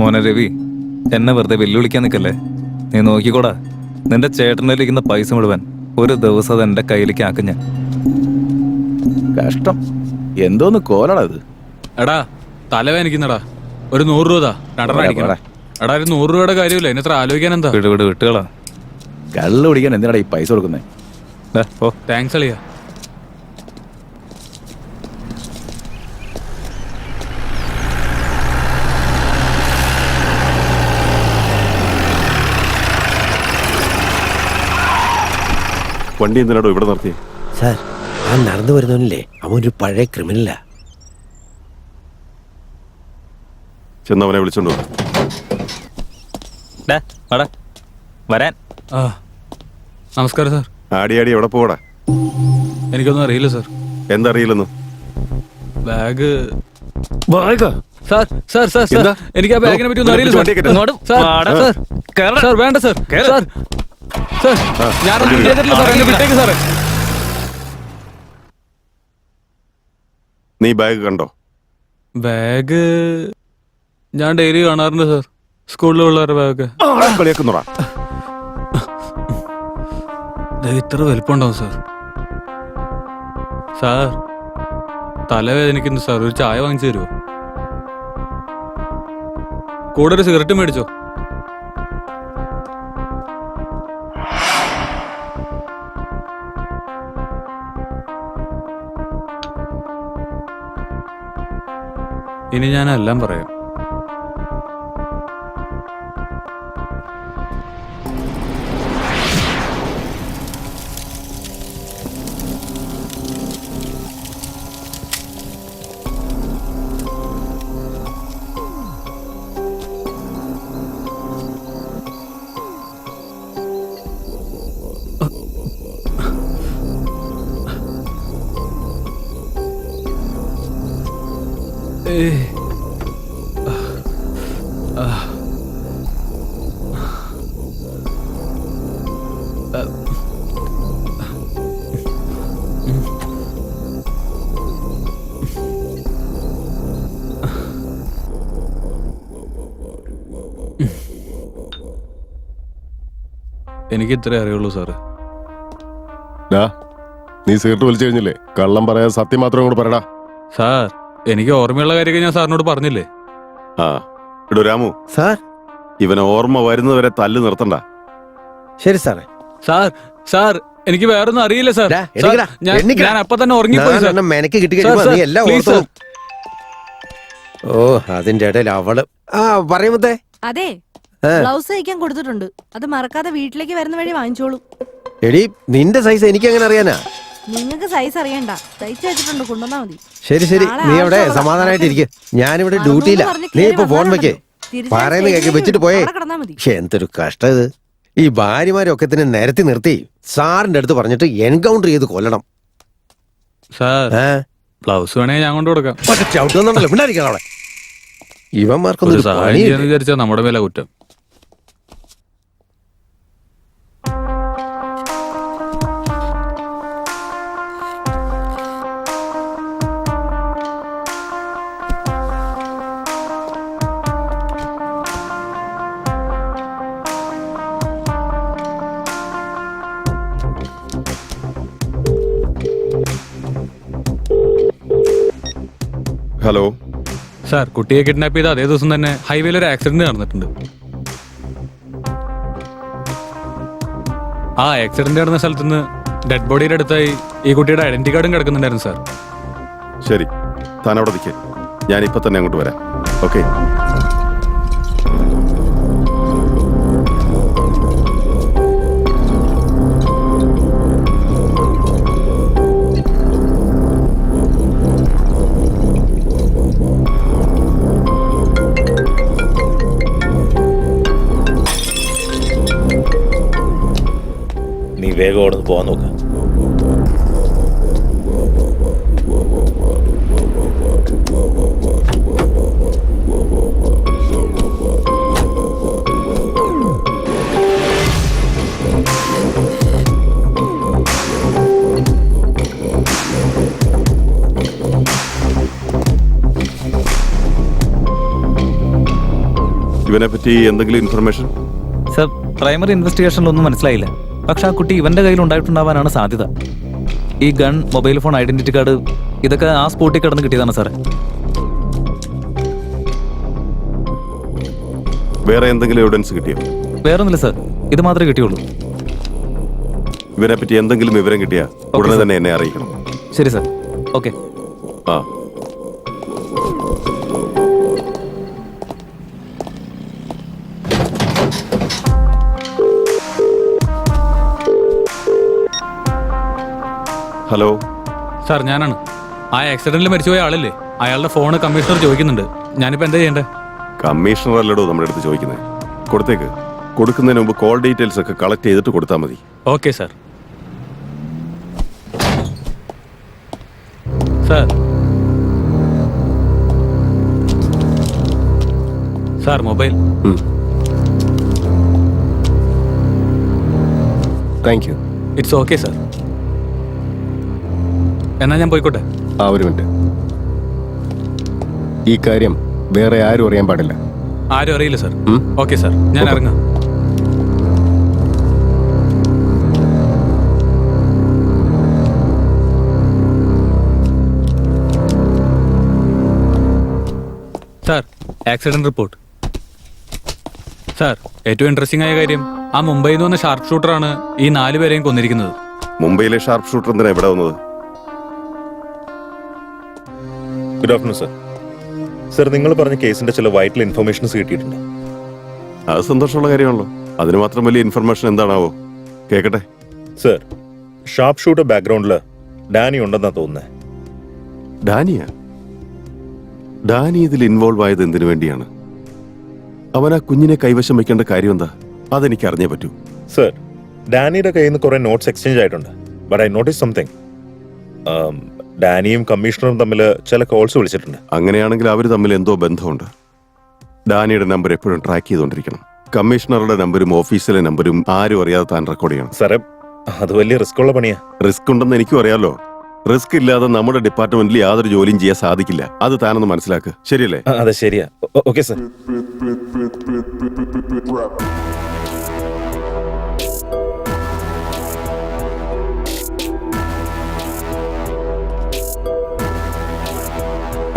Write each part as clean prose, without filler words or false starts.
മോനെ രവി, എന്നെ വെറുതെ വെല്ലുവിളിക്കാൻ നിൽക്കല്ലേ. നീ നോക്കിക്കോടാ, നിന്റെ ചേട്ടൻ്റെ ഇരിക്കുന്ന പൈസ മുഴുവൻ ഒരു ദിവസം അത് എൻ്റെ കയ്യിലേക്ക് ആക്കും ഞാൻ. കഷ്ടം, എന്തോന്ന് കോലടാ ഇത്. എടാ തലവേനിക്കുന്നടാ, ഒരു 100 രൂപ രണ്ടെണ്ണം. എടാ ഒരു 100 രൂപയുടെ കാര്യമില്ല, എന്നെ എത്ര ആലോചിക്കാൻ എന്താ. വിട്ടുകളാ. കള്ളു പിടിക്കാൻ എന്തിനാടാ ഈ പൈസ കൊടുക്കുന്നേ? ഓ താങ്ക്സ് അളിയാ. വണ്ടി എന്തിനാടോ ഇവിടെ നിർത്തി? സാർ, ആ നടന്നു വരുന്നവനില്ലേ, അവൻ ഒരു പഴയ ക്രിമിനലാ. ചെന്നവനെ വിളിച്ചോണ്ടോ. വരാൻ. ആ നമസ്കാരം സാർ. ആടി എവിടെ പോടാ? എനിക്കൊന്നും അറിയില്ല സാർ. എന്തറിയില്ലെന്ന്? Bag sir sir sir sir, എനിക്ക് ആ ബാഗിനെ പറ്റി ഒന്നും അറിയില്ല സാർ. സാർ വേണ്ട സാർ. സാർ സാർ ഞാനൊന്നും ചെയ്തിട്ടില്ല സാർ, എന്നെ വിട്ടേക്ക് സാറേ. നീ ബാഗ് കണ്ടോ? ബാഗ് ഞാൻ ഡെയിലി കാണാറുണ്ട് സാർ, സ്കൂളിലുള്ളവരുടെ ബാഗൊക്കെ. കളിയാക്കുന്നുടാ. ഇത്ര വലിപ്പമുണ്ടാവും സാർ. സാർ തലവേദനിക്കുന്നു സാർ, ഒരു ചായ വാങ്ങിച്ചു തരുമോ? കൂടെ ഒരു സിഗരറ്റ് മേടിച്ചോ? ഇനി ഞാനെല്ലാം പറയാം. എനിക്ക് ഇത്രേ അറിയുള്ളൂ സാറ്. നീ സിഗരറ്റ് വലിച്ചു കഴിഞ്ഞില്ലേ? കള്ളം പറയാൻ സത്യം മാത്രം കൂടെ പറയടാ. സാർ എനിക്ക് ഓർമ്മയുള്ള കാര്യമൊക്കെ ഞാൻ സാറിനോട് പറഞ്ഞില്ലേ? ആ ഇടോ രാമു, സാർ. ഇവനെ ഓർമ്മ വരുന്നവരെ തല്ല് നിർത്തണ്ട. ശരി സാറേ. സാർ സാർ എനിക്ക് വേറൊന്നും അറിയില്ല സാർ. ഡാ, എണീക്കടാ, എണീക്കടാ. ഞാൻ അപ്പൊ തന്നെ ഉറങ്ങിപ്പോയി സാർ. മെനക്ക് കിട്ടി സാർ, കഴിയുമ്പോ നീ എല്ലാം പ്ലീസ് ഓർത്തു. ഓ അതിന്റെ ഇടയിൽ അവള് പറയുമ്പത്തേ. അതെ, ബ്ലൗസ് തയ്ക്കാൻ കൊടുത്തിട്ടുണ്ട്, അത് മറക്കാതെ വീട്ടിലേക്ക് വരുന്ന വഴി വാങ്ങിച്ചോളൂ. എടി നിന്റെ സൈസ് എനിക്ക് എങ്ങനെ അറിയാനാ? നിങ്ങൾക്ക് സൈസ് അറിയണ്ട, തയ്ച്ചു വെച്ചിട്ടുണ്ട്, കൊണ്ടുവന്നാ മതി. ശരി ശരി, നീ അവിടെ സമാധാനമായിട്ട് ഇരിക്കും. ഞാനിവിടെ ഡ്യൂട്ടിയില്ല. നീ ഇപ്പൊ ഫോൺ വെക്കേ, പറയുന്ന കേക്ക് വെച്ചിട്ട് പോയേ. എന്തൊരു കഷ്ടം ഇത്. ഈ ഭാര്യമാരൊക്കെ തന്നെ നിരത്തി നിർത്തി സാറിന്റെ അടുത്ത് പറഞ്ഞിട്ട് എൻകൗണ്ടർ ചെയ്ത് കൊല്ലണം. സാർ ബ്ലൗസ് വേണേ ഞാൻ കൊണ്ടു കൊടുക്കാം. ചവിട്ടുന്നുണ്ടല്ലോ, പിണ്ടായിരിക്കണം അവിടെ. ഇവന്മാർക്കൊന്നും ഒരു സഹായം പണിയില്ല. ചെയ്യാന്ന് വിചാരിച്ചാ നമ്മുടെ മേലെ കുറ്റം. ഹലോ സാർ, കുട്ടിയെ കിഡ്നാപ്പ് ചെയ്ത അതേ ദിവസം തന്നെ ഹൈവേയിൽ ഒരു ആക്സിഡന്റ് നടന്നിട്ടുണ്ട്. ആ ആക്സിഡന്റ് നടന്ന സ്ഥലത്ത് നിന്ന് ഡെഡ് ബോഡിയുടെ അടുത്തായി ഈ കുട്ടിയുടെ ഐഡന്റിറ്റി കാർഡും കിടക്കുന്നുണ്ടായിരുന്നു സാർ. ശരി, താൻ അവിടെ നിൽക്കേ, ഞാൻ ഇപ്പൊ തന്നെ അങ്ങോട്ട് വരാം. ഓക്കെ. നീ വേഗം അവിടെ നിന്ന് പോകാൻ നോക്കാം. ഇവനെ പറ്റി എന്തെങ്കിലും ഇൻഫർമേഷൻ? സർ, പ്രൈമറി ഇൻവെസ്റ്റിഗേഷനിലൊന്നും മനസ്സിലായില്ല. പക്ഷെ ആ കുട്ടി ഇവന്റെ കയ്യിൽ ഉണ്ടായിട്ടുണ്ടാവാനാണ് സാധ്യത. ഈ gun, mobile phone, identity card ഇതൊക്കെ ആ സ്പോട്ടിൽ കിടന്ന് കിട്ടിയതാണ് സാറേ. വേറെ എന്തെങ്കിലും എവിഡൻസ് കിട്ടിയോ? വേറൊന്നുമില്ല സാർ, ഇത് മാത്രമേ കിട്ടിയുള്ളൂ. ഇവനെ പറ്റി എന്തെങ്കിലും വിവരം കിട്ടിയാ ഉടനെ തന്നെ എന്നെ അറിയിക്കണം. ശരി സാർ. ഓക്കെ. ആ ഹലോ സാർ, ഞാനാണ്. ആ ആക്സിഡന്റിൽ മരിച്ചുപോയ ആളല്ലേ? അയാളുടെ ഫോണ് കമ്മീഷണർ ചോദിക്കുന്നുണ്ട്. ഞാനിപ്പോ എന്താ ചെയ്യണ്ടേ? കമ്മീഷണർ അല്ലടോ നമ്മുടെ അടുത്ത് ചോദിക്കുന്നത്. കൊടുത്തേക്ക്. കൊടുക്കുന്നതിന് മുമ്പ് കോൾ ഡീറ്റെയിൽസ് ഒക്കെ കളക്ട് ചെയ്തിട്ട് കൊടുത്താൽ മതി. Okay sir. Sir, sir mobile. Thank you. It's okay sir. എന്നാ ഞാൻ പോയിക്കോട്ടെ? ഒരു മിനിറ്റ്. ഈ കാര്യം വേറെ ആരും അറിയാൻ പാടില്ല. ആരും അറിയില്ല സാർ. ഓക്കെ സാർ, ഞാൻ ഇറങ്ങാം. Sir, accident report. സാർ, ഏറ്റവും ഇൻട്രസ്റ്റിംഗ് ആയ കാര്യം, ആ മുംബൈയിൽ നിന്ന് വന്ന ഷാർപ്പ് ഷൂട്ടറാണ് ഈ 4 പേരെയും കൊന്നിരിക്കുന്നത്. മുംബൈയിലെ ഷാർപ്പ് ഷൂട്ടർ എന്തിനാ ഇവിടെ വന്നത്? Good afternoon sir. സർ, നിങ്ങൾ പറഞ്ഞ കേസിന്റെ ചില വൈറ്റൽ ഇൻഫർമേഷൻസ് കിട്ടിയിട്ടുണ്ട്. അത് സന്തോഷമുള്ള കാര്യമാണല്ലോ. അതിന് മാത്രം വലിയ ഇൻഫർമേഷൻ എന്താണാവോ? കേക്കട്ടെ. സർ, ഷാർപ്പ് ഷൂട്ടർ ബാക്ക്ഗ്രൗണ്ടിൽ ഡാനി ഉണ്ടെന്നാ തോന്നുന്നത്. ഡാനിയാ? ഡാനി ഇതിൽ ഇൻവോൾവ് ആയത് എന്തിനു വേണ്ടിയാണ്? അവൻ ആ കുഞ്ഞിനെ കൈവശം വെക്കേണ്ട കാര്യം എന്താ? അതെനിക്ക് അറിഞ്ഞേ പറ്റൂ. സർ, ഡാനിയുടെ കയ്യിൽ നിന്ന് കുറെ നോട്ട്സ് എക്സ്ചേഞ്ച് ആയിട്ടുണ്ട്. But I notice something. ഡാനിയും കമ്മീഷണറും തമ്മിൽ ചില കോൾസ് വിളിച്ചിട്ടുണ്ട്. അങ്ങനെയാണെങ്കിൽ അവർ തമ്മിൽ എന്തോ ബന്ധമുണ്ട്. ഡാനിയുടെ നമ്പർ എപ്പോഴും ട്രാക്ക് ചെയ്തുകൊണ്ടിരിക്കണം. കമ്മീഷണറുടെ നമ്പരും ഓഫീസിലെ നമ്പരും ആരും അറിയാതെ താൻ റെക്കോർഡ് ചെയ്യണം. സാറേ, അത് വലിയ റിസ്ക് ഉള്ള പണിയാ. റിസ്ക് ഉണ്ടെന്ന് എനിക്കും അറിയാലോ. റിസ്ക് ഇല്ലാതെ നമ്മുടെ ഡിപ്പാർട്ട്മെന്റിൽ യാതൊരു ജോലിയും ചെയ്യാൻ സാധിക്കില്ല. അത് താനൊന്ന് മനസ്സിലാക്കുക. ശരിയല്ലേ? അതെ, ശരിയാ. Okay sir.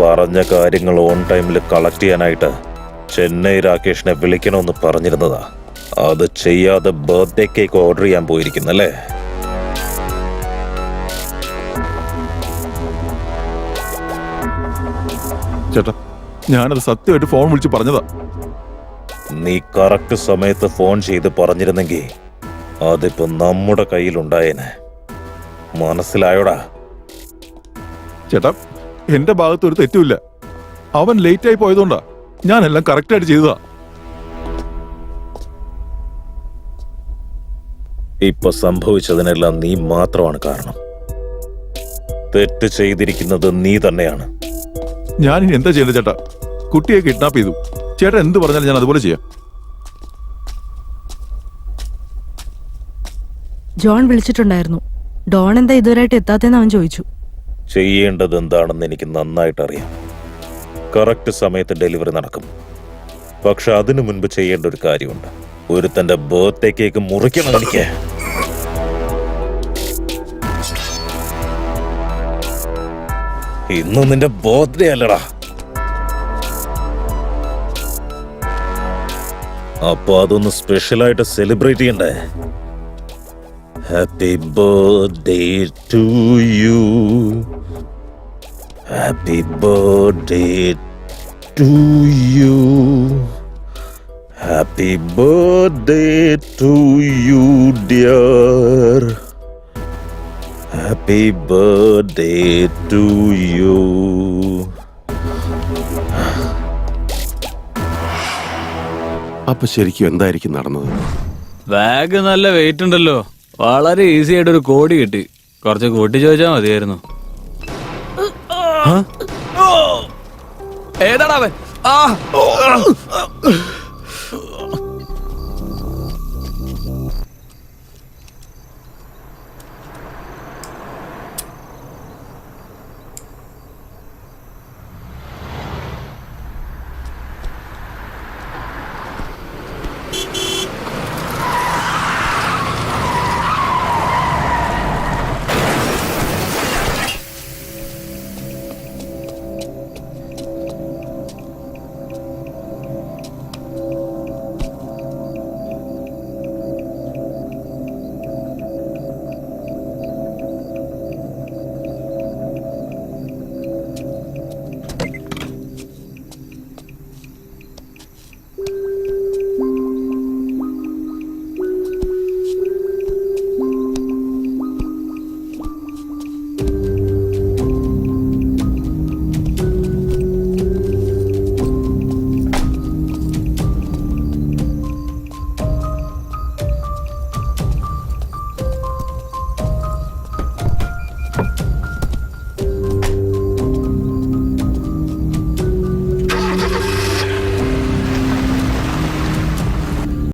പറഞ്ഞ കാര്യങ്ങൾ ഓൺ ടൈമിൽ കളക്ട് ചെയ്യാനായിട്ട് ചെന്നൈ രാകേഷിനെ വിളിക്കണമെന്ന് പറഞ്ഞിരുന്നതാ. അത് ചെയ്യാതെ ബർത്ത്ഡേ കേക്ക് ഓർഡർ ചെയ്യാൻ പോയിരിക്കുന്നല്ലേ? ചേട്ടാ, ഞാനത് സത്യമായിട്ട് ഫോൺ വിളിച്ച് പറഞ്ഞതാ. നീ കറക്റ്റ് സമയത്ത് ഫോൺ ചെയ്ത് പറഞ്ഞിരുന്നെങ്കിൽ അതിപ്പോ നമ്മുടെ കയ്യിലുണ്ടായേനെ. മനസ്സിലായോടാ? ചേട്ടാ, എന്റെ ഭാഗത്ത് ഒരു തെറ്റുമില്ല. അവൻ ലേറ്റ് ആയി പോയതുകൊണ്ടാ. ഞാനെല്ലാം കറക്റ്റായിട്ട് ചെയ്തതാ. ഇപ്പൊ സംഭവിച്ചതിനെല്ലാം നീ മാത്രമാണ് കാരണം. തെറ്റ് ചെയ്തിരിക്കുന്നത് നീ തന്നെയാണ്. ഞാനിനി എന്താ ചെയ്യേണ്ടത് ചേട്ടാ? കുട്ടിയെ കിഡ്നാപ്പ് ചെയ്തു. ചേട്ടാ എന്ത് പറഞ്ഞാലും ഞാൻ അതുപോലെ ചെയ്യാം. ജോൺ വിളിച്ചിട്ടുണ്ടായിരുന്നു. ഡോൺ എന്താ ഇതുവരെയായിട്ട് എത്താത്തെന്ന് അവൻ ചോദിച്ചു. ചെയ്യേണ്ടത് എന്താണെന്ന് എനിക്ക് നന്നായിട്ട് അറിയാം. കറക്റ്റ് സമയത്ത് ഡെലിവറി നടക്കും. പക്ഷെ അതിനു മുൻപ് ചെയ്യേണ്ട ഒരു കാര്യമുണ്ട്. ഒരുത്തന്റെ ബർത്ത്ഡേ കേക്ക് മുറിക്കണം എനിക്ക്. ഇന്ന് നിന്റെ ബർത്ത്ഡേ അല്ലടാ. അപ്പൊ അതൊന്ന് സ്പെഷ്യലായിട്ട് സെലിബ്രേറ്റ് ചെയ്യണ്ടേ? Happy birthday to you. Happy birthday to you. Happy birthday to you dear. Happy birthday to you. അപ്പൊ ശരിക്കും എന്തായിരിക്കും നടന്നത്? ബാഗ് നല്ല വെയിറ്റ് ഉണ്ടല്ലോ. വളരെ ഈസി ആയിട്ട് ഒരു കോടി കിട്ടി. കുറച്ച് കൂട്ടി ചോദിച്ചാൽ മതിയായിരുന്നു. ഏതാടാ അവൻ?